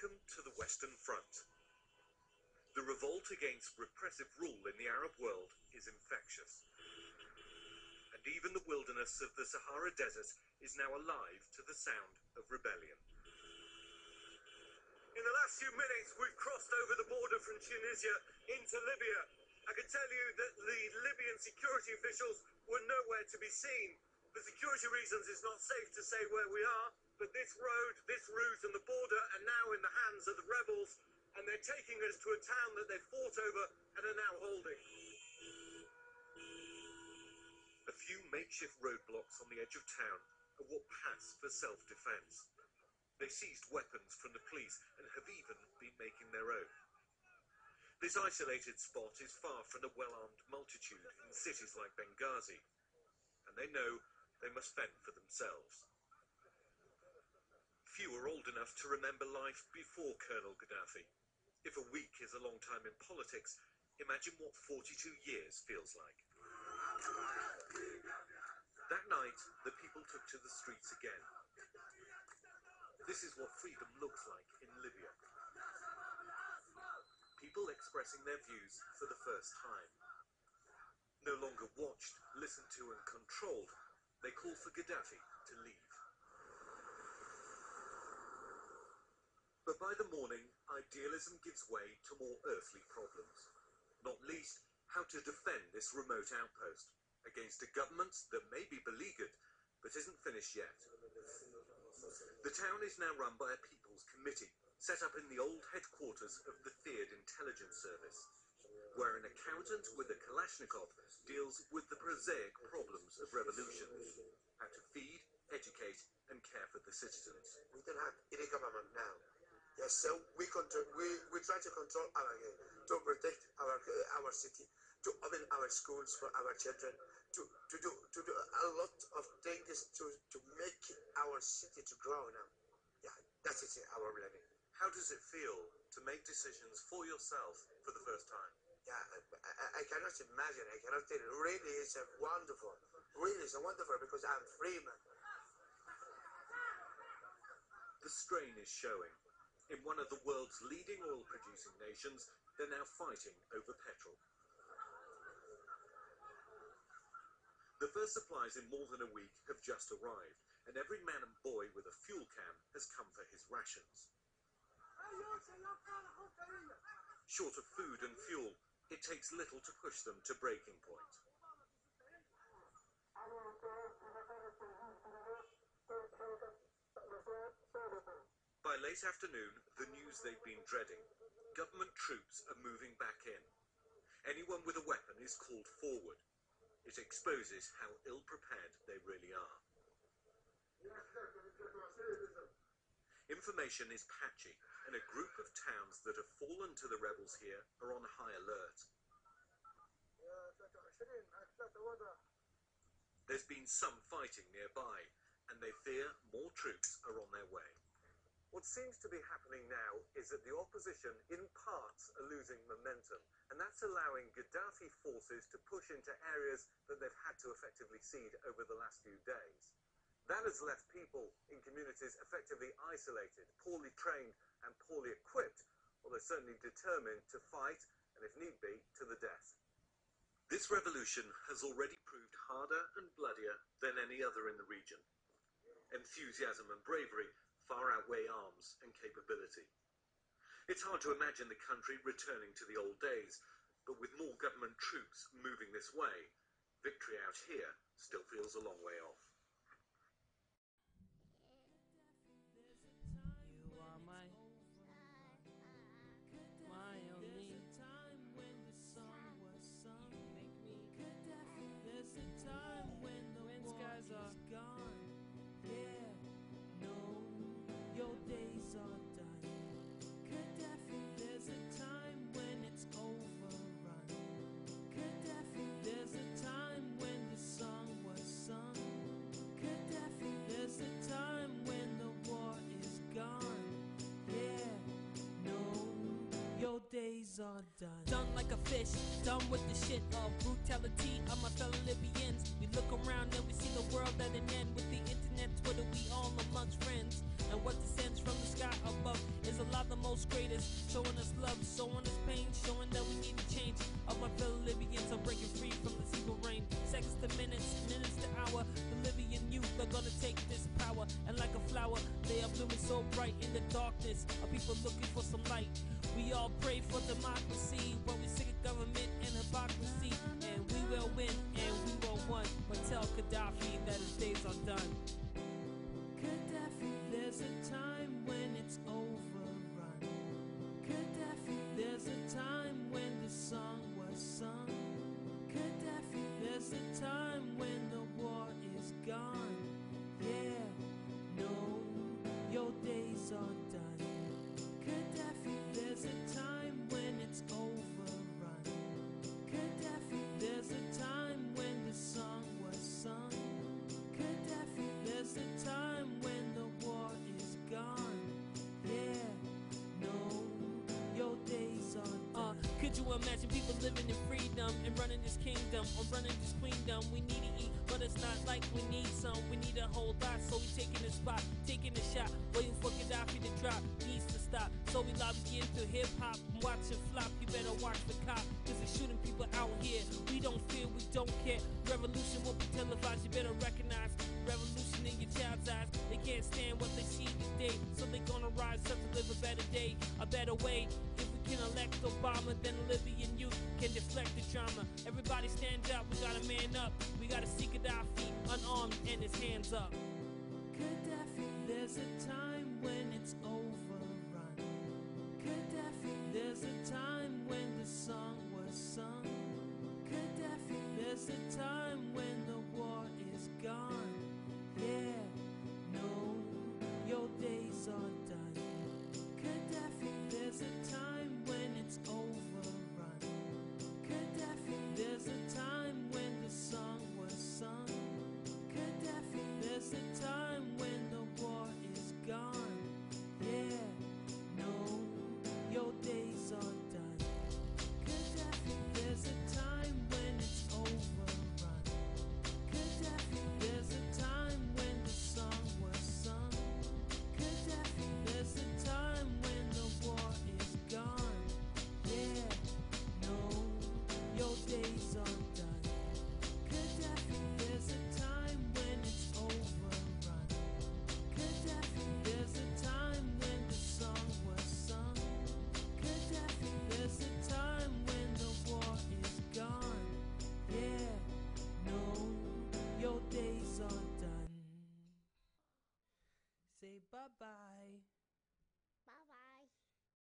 Welcome to the Western Front. The revolt against repressive rule in the Arab world is infectious. And even the wilderness of the Sahara Desert is now alive to the sound of rebellion. In the last few minutes, we've crossed over the border from Tunisia into Libya. I can tell you that the Libyan security officials were nowhere to be seen. For security reasons, it's not safe to say where we are, but this road, this route and the border are now in the hands of the rebels, and they're taking us to a town that they fought over and are now holding. A few makeshift roadblocks on the edge of town are what pass for self-defense. They seized weapons from the police and have even been making their own. This isolated spot is far from the well-armed multitude in cities like Benghazi, and they know they must fend for themselves. Few are old enough to remember life before Colonel Gaddafi. If a week is a long time in politics, imagine what 42 years feels like. That night, the people took to the streets again. This is what freedom looks like in Libya. People expressing their views for the first time. No longer watched, listened to and controlled, they call for Gaddafi to leave. But by the morning, idealism gives way to more earthly problems. Not least, how to defend this remote outpost against a government that may be beleaguered, but isn't finished yet. The town is now run by a People's Committee, set up in the old headquarters of the feared intelligence service, where an accountant with a Kalashnikov deals with the prosaic problems of revolution, how to feed, educate, and care for the citizens. We don't have any government now. Yes, so we try to control to protect our city, to open our schools for our children, to do a lot of things to make our city to grow now. Yeah, that is our living. How does it feel to make decisions for yourself for the first time? Yeah, I cannot imagine. I cannot tell you. Really, it's wonderful. Really, it's wonderful because I'm free, man. The strain is showing. In one of the world's leading oil-producing nations, they're now fighting over petrol. The first supplies in more than a week have just arrived, and every man and boy with a fuel can has come for his rations. Short of food and fuel, it takes little to push them to breaking point. By late afternoon, the news they've been dreading. Government troops are moving back in. Anyone with a weapon is called forward. It exposes how ill-prepared they really are. Information is patchy, and a group of towns that have fallen to the rebels here are on high alert. There's been some fighting nearby, and they fear more troops are on their way. What seems to be happening now is that the opposition, in parts, are losing momentum, and that's allowing Gaddafi forces to push into areas that they've had to effectively cede over the last few days. That has left people in communities effectively isolated, poorly trained and poorly equipped, although certainly determined to fight, and if need be, to the death. This revolution has already proved harder and bloodier than any other in the region. Enthusiasm and bravery far outweigh arms and capability. It's hard to imagine the country returning to the old days, but with more government troops moving this way, victory out here still feels a long way off. You are my only time when the song was sung. Make me Gaddafi. There's a time when the skies are gone. Yeah, no, your days are done. Gaddafi. There's a time when it's overrun. Gaddafi. There's a time when the song was sung. Gaddafi. There's a time when the war is gone. Yeah, no, your days are done. Done like a fish, done with the shit of brutality of my fellow Libyans. We look around and we see the world at an end. With the internet, Twitter, we all amongst friends. And what descends from the sky above is a lot of so bright in the darkness. Our people looking for some light. We all pray for democracy, but we sick of government and hypocrisy. And we will win, and we will win. But tell Gaddafi that his days are done. Gaddafi, there's a time when it's overrun. Gaddafi, there's a time when the song was sung. Gaddafi, there's a time when the war is gone. Yeah, no, your days are done. Gaddafi, there's a time when it's overrun. Gaddafi, there's a time when the song was sung. Gaddafi, there's a time when the war is gone. Yeah, no, your days are done. Could you imagine people living in freedom and running this kingdom or running this queendom? We need to eat, but it's not like we need some. We need a whole lot, so we taking a spot, taking a shot, waiting for Gaddafi to drop. Needs to stop, so we lobby into hip hop and watch it flop. You better watch the cop, cause they're shooting people out here. We don't fear, we don't care. Revolution won't be televised, you better recognize revolution in your child's eyes. They can't stand what they see today, so they gonna rise up to live a better day, a better way. If we can elect Obama, then Libyan youth can deflect the drama. Everybody stand up, we gotta man up. We gotta see Gaddafi unarmed and his hands up. Gaddafi, there's a time when it's overrun. Gaddafi, there's a time when the song was sung. Gaddafi, there's a time when the war is gone. Yeah, no, your days are done. Gaddafi, there's a time when it's overrun. Gaddafi, there's a time when the song was sung. Gaddafi, there's a time when the war is gone. Yeah, no, your days are done. Gaddafi, there's a time when it's overrun. Gaddafi, there's a time when the song was sung. Gaddafi, there's a time when the war is gone. Yeah, no, your days are done. Gaddafi, there's a time when it's overrun. Gaddafi, there's a time when the song was sung. Gaddafi, there's a time when the war is gone. Yeah, no, your days are done. Say bye-bye.